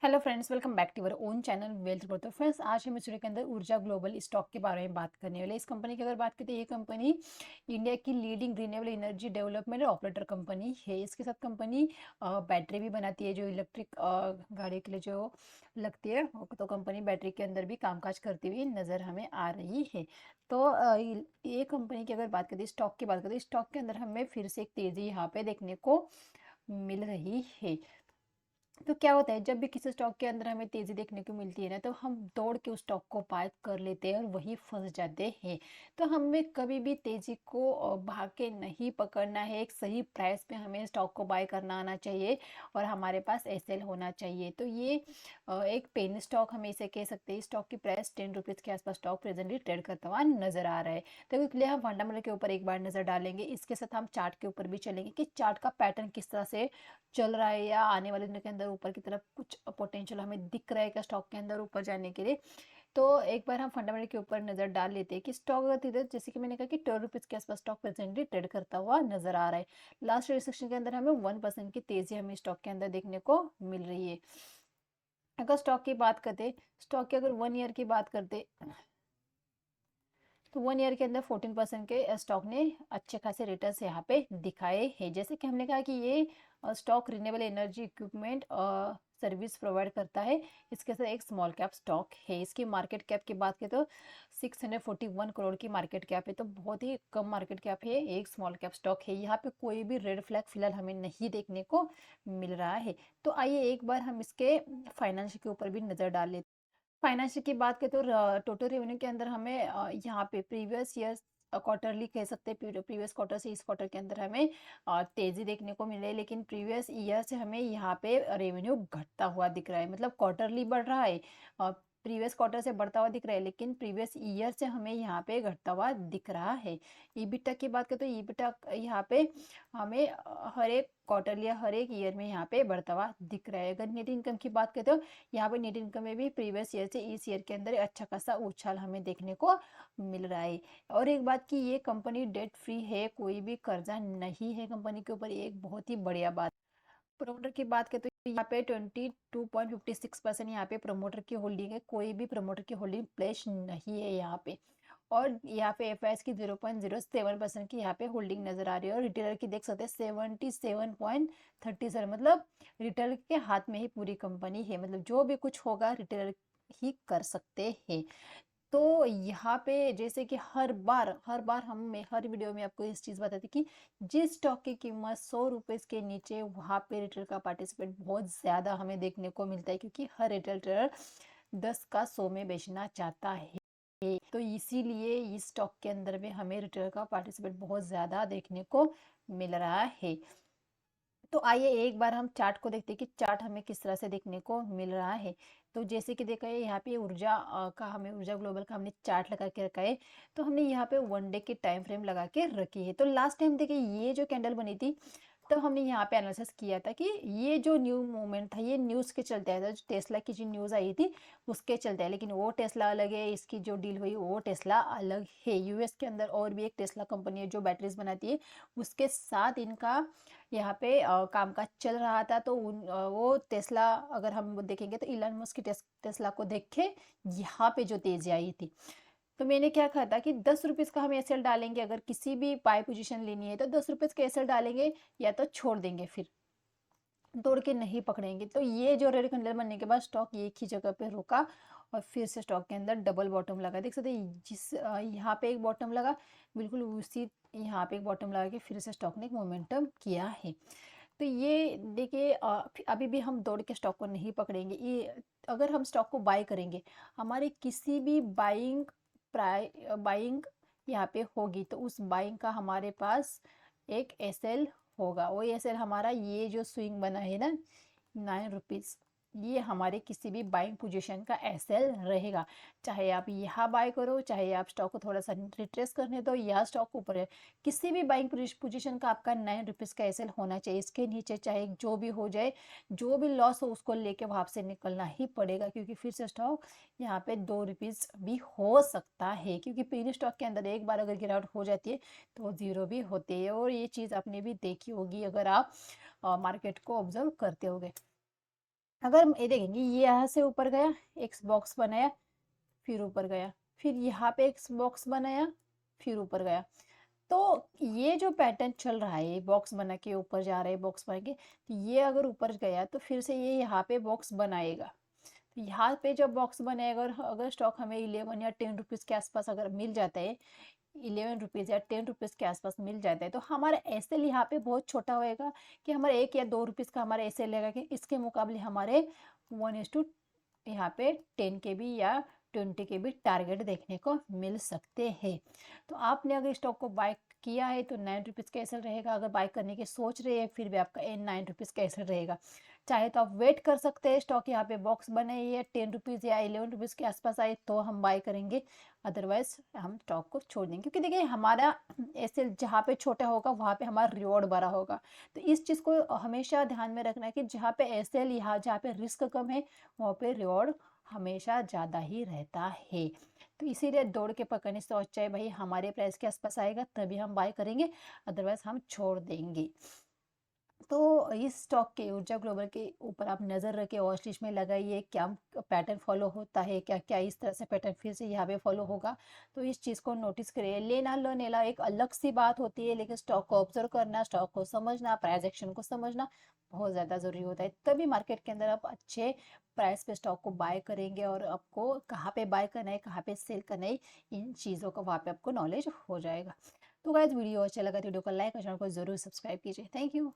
Hello friends, welcome back to our own channel wealth growth. तो friends, आज हम इस वीडियो के अंदर ऊर्जा ग्लोबल स्टॉक के बारे में बात करने वाले। इस कंपनी की अगर बात करें तो ये कंपनी इंडिया की लीडिंग रिन्यूएबल एनर्जी डेवलपमेंट और ऑपरेटर कंपनी है। इसके साथ कंपनी बैटरी भी बनाती है, जो इलेक्ट्रिक गाड़ी के लिए जो लगती है। तो कंपनी बैटरी के अंदर भी कामकाज करती हुई नज़र हमें आ रही है। तो ये कंपनी की अगर बात करें, स्टॉक की बात करें, स्टॉक के अंदर हमें फिर से एक तेज़ी यहाँ पे देखने को मिल रही है। तो क्या होता है, जब भी किसी स्टॉक के अंदर हमें तेजी देखने को मिलती है ना, तो हम दौड़ के उस स्टॉक को बाय कर लेते हैं और वही फंस जाते हैं। तो हमें कभी भी तेजी को भाग के नहीं पकड़ना है। एक सही प्राइस पे हमें स्टॉक को बाय करना आना चाहिए और हमारे पास एसएल होना चाहिए। तो ये एक पेन स्टॉक हम इसे कह सकते हैं। स्टॉक की प्राइस 10 रुपीज़ के आसपास स्टॉक प्रेजेंटली ट्रेड करता हुआ नजर आ रहा है। तो इसलिए हम फंडामेंटल के ऊपर एक बार नजर डालेंगे, इसके साथ हम चार्ट के ऊपर भी चलेंगे कि चार्ट का पैटर्न किस तरह से चल रहा है, या आने वाले दिनों के अंदर ऊपर की तरफ कुछ पोटेंशियल हमें दिख रहा है क्या स्टॉक के अंदर ऊपर जाने के लिए। तो एक बार हम फंडामेंटल के ऊपर नजर डाल लेते हैं कि स्टॉक अगर धीरे, जैसे कि मैंने कहा कि 12 रुपीज़ के आसपास स्टॉक प्रेजेंटली ट्रेड करता हुआ नजर आ रहा है। लास्ट सेक्शन के अंदर हमें 1% की तेजी हमें स्टॉक के अंदर देखने को मिल रही है। अगर स्टॉक की बात करते, स्टॉक की अगर 1 ईयर की बात करते, तो 1 ईयर के अंदर 14% के स्टॉक ने अच्छे खासे रिटर्न्स यहाँ पे दिखाए हैं। जैसे कि हमने कहा कि ये stock renewable energy equipment service provide करता है। इसके साथ एक स्मॉल कैप स्टॉक है। इसकी मार्केट कैप की बात करें तो 641 करोड़ की मार्केट कैप है। तो बहुत ही कम मार्केट कैप है, एक स्मॉल कैप स्टॉक है। यहाँ पे कोई भी रेड फ्लैग फिलहाल हमें नहीं देखने को मिल रहा है। तो आइए एक बार हम इसके फाइनेंस के ऊपर भी नजर डाल लेते हैं। फाइनेंशियल की बात करें तो टोटल रेवेन्यू के अंदर हमें यहाँ पे प्रीवियस ईयर क्वार्टरली कह सकते हैं, प्रीवियस क्वार्टर से इस क्वार्टर के अंदर हमें तेजी देखने को मिल रही है। लेकिन प्रीवियस ईयर से हमें यहाँ पे रेवेन्यू घटता हुआ दिख रहा है। मतलब क्वार्टरली बढ़ रहा है, प्रीवियस क्वार्टर से बढ़ता हुआ दिख रहा है, लेकिन प्रीवियस ईयर से हमें यहाँ पे घटता हुआ दिख रहा है। ईबिटा की बात करें तो ईबिटा यहाँ पे हमें हर एक क्वार्टर या हर एक ईयर में यहाँ पे बढ़ता हुआ दिख रहा है। अगर नेट इनकम की बात करें तो यहाँ पे नेट इनकम में भी प्रीवियस ईयर से इस ईयर के अंदर अच्छा खासा उछाल हमें देखने को मिल रहा है। और एक बात कि ये कंपनी डेट फ्री है, कोई भी कर्जा नहीं है कंपनी के ऊपर, एक बहुत ही बढ़िया बात। प्रमोटर की बात करें तो यहाँ पे 22.56% यहाँ पे प्रमोटर की होल्डिंग है। कोई भी प्रमोटर की होल्डिंग प्लेस नहीं है यहाँ पे। और यहाँ पे एफ की 0.07% की यहाँ पे होल्डिंग नजर आ रही है। और रिटेलर की देख सकते हैं 77.37, मतलब रिटेलर के हाथ में ही पूरी कंपनी है। मतलब जो भी कुछ होगा रिटेलर ही कर सकते हैं। तो यहाँ पे जैसे कि हर बार हम मैं हर वीडियो में आपको इस चीज़ बताती कि जिस स्टॉक की कीमत 100 रुपये के नीचे, वहाँ पे रिटेल का पार्टिसिपेट बहुत ज़्यादा हमें देखने को मिलता है, क्योंकि हर रिटेल ट्रेडर 10 का 100 में बेचना चाहता है। तो इसीलिए इस स्टॉक के अंदर में हमें रिटेल का पार्टिसिपेट बहुत ज़्यादा देखने को मिल रहा है। तो आइए एक बार हम चार्ट को देखते हैं कि चार्ट हमें किस तरह से देखने को मिल रहा है। तो जैसे कि देखा है यहाँ पे ऊर्जा का हमें ऊर्जा ग्लोबल का हमने चार्ट लगा के रखा है। तो हमने यहाँ पे 1 डे की टाइम फ्रेम लगा के रखी है। तो लास्ट टाइम देखिए ये जो कैंडल बनी थी, तो हमने यहाँ पे एनालिसिस किया था कि ये जो न्यू मूवमेंट था, ये न्यूज़ के चलते आया था। जो टेस्ला की जो न्यूज़ आई थी उसके चलते है, लेकिन वो टेस्ला अलग है, इसकी जो डील हुई वो टेस्ला अलग है। यूएस के अंदर और भी एक टेस्ला कंपनी है जो बैटरीज बनाती है, उसके साथ इनका यहाँ पे कामकाज चल रहा था। तो वो टेस्ला अगर हम वो देखेंगे तो इलन मस्क की टेस्ला को देख के यहाँ पे जो तेजी आई थी। तो मैंने क्या कहा था कि 10 रुपीज़ का हम एसएल डालेंगे, अगर किसी भी बाय पोजीशन लेनी है तो 10 रुपीज़ का एसएल डालेंगे, या तो छोड़ देंगे, फिर दौड़ के नहीं पकड़ेंगे। तो ये जो रेड कैंडल बनने के बाद स्टॉक एक ही जगह पे रुका और फिर से स्टॉक के अंदर डबल बॉटम लगा। देख सकते हैं जिस यहाँ पे एक बॉटम लगा, बिल्कुल उसी यहाँ पे एक बॉटम लगा के फिर से स्टॉक ने एक मोमेंटम किया है। तो ये देखिए अभी भी हम दौड़ के स्टॉक को नहीं पकड़ेंगे। ये अगर हम स्टॉक को बाय करेंगे, हमारे किसी भी बाइंग यहाँ पे होगी, तो उस बाइंग का हमारे पास एक एसएल होगा। वो एसएल हमारा ये जो स्विंग बना है ना 9 रुपीज़, ये हमारे किसी भी बाइंग पोजीशन का एसएल रहेगा। चाहे आप यहाँ बाय करो, चाहे आप स्टॉक को थोड़ा सा रिट्रेस करने दो, या स्टॉक ऊपर है, किसी भी बाइंग पोजीशन का आपका 9 रुपीज़ का एसएल होना चाहिए। इसके नीचे चाहे जो भी हो जाए, जो भी लॉस हो उसको लेके वहां से निकलना ही पड़ेगा, क्योंकि फिर से स्टॉक यहाँ पे 2 रुपीज़ भी हो सकता है। क्योंकि पेनी स्टॉक के अंदर एक बार अगर गिरावट हो जाती है तो जीरो भी होती है। और ये चीज़ आपने भी देखी होगी अगर आप मार्केट को ऑब्जर्व करते होगे। अगर हम ये देखेंगे, ये यहाँ से ऊपर गया, एक बॉक्स बनाया, फिर ऊपर गया, फिर यहाँ पे एक बॉक्स बनाया, फिर ऊपर गया। तो ये जो पैटर्न चल रहा है, ये बॉक्स बना के ऊपर जा रहा है, बॉक्स बना के, तो ये अगर ऊपर गया तो फिर से ये यहाँ पे बॉक्स बनाएगा। तो यहाँ पे जब बॉक्स बनेगा, और अगर स्टॉक हमें 11 या 10 रुपीज़ के आसपास अगर मिल जाता है, 11 रुपीज़ या 10 रुपीज़ के आसपास मिल जाता है, तो हमारा एसएल यहाँ पे बहुत छोटा होएगा, कि हमारा 1 या 2 रुपीज़ का हमारा एसएल लगेगा, कि इसके मुकाबले हमारे 1:, यहाँ पे 10 के भी या 20 के भी टारगेट देखने को मिल सकते हैं। तो आपने अगर स्टॉक को बाय किया है तो 9 रुपीज़ का एसएल रहेगा, अगर बाय करने की सोच रहे हैं फिर भी आपका 9 रुपीज़ का एसएल रहेगा। चाहे तो आप वेट कर सकते हैं, स्टॉक यहाँ पे बॉक्स बने ये 10 रुपीज़ या 11 रुपीज़ के आसपास आए तो हम बाय करेंगे, अदरवाइज हम स्टॉक को छोड़ देंगे, क्योंकि देखिए हमारा एसएल जहाँ पे छोटा होगा वहाँ पे हमारा रिवॉर्ड बड़ा होगा। तो इस चीज़ को हमेशा ध्यान में रखना है कि जहाँ पे एसएल, यहाँ जहाँ पे रिस्क कम है वहाँ पे रिवॉर्ड हमेशा ज़्यादा ही रहता है। तो इसीलिए दौड़ के पकड़ने से अच्छा है भाई हमारे प्राइस के आसपास आएगा तभी हम बाय करेंगे, अदरवाइज हम छोड़ देंगे। तो इस स्टॉक के ऊर्जा ग्लोबल के ऊपर आप नज़र रखें, वॉच लिस्ट में लगाइए, क्या पैटर्न फॉलो होता है, क्या क्या इस तरह से पैटर्न फिर से यहाँ पे फॉलो होगा। तो इस चीज़ को नोटिस करिए। लेना लो नेला एक अलग सी बात होती है, लेकिन स्टॉक को ऑब्जर्व करना, स्टॉक को समझना, प्राइस एक्शन को समझना बहुत ज़्यादा ज़रूरी होता है, तभी मार्केट के अंदर आप अच्छे प्राइस पे स्टॉक को बाय करेंगे, और आपको कहाँ पे बाय करना है, कहाँ पे सेल करना है, इन चीज़ों का वहाँ पे आपको नॉलेज हो जाएगा। तो गाइस वीडियो अच्छा लगा तो वीडियो को लाइक और चैनल को जरूर सब्सक्राइब कीजिए। Thank you.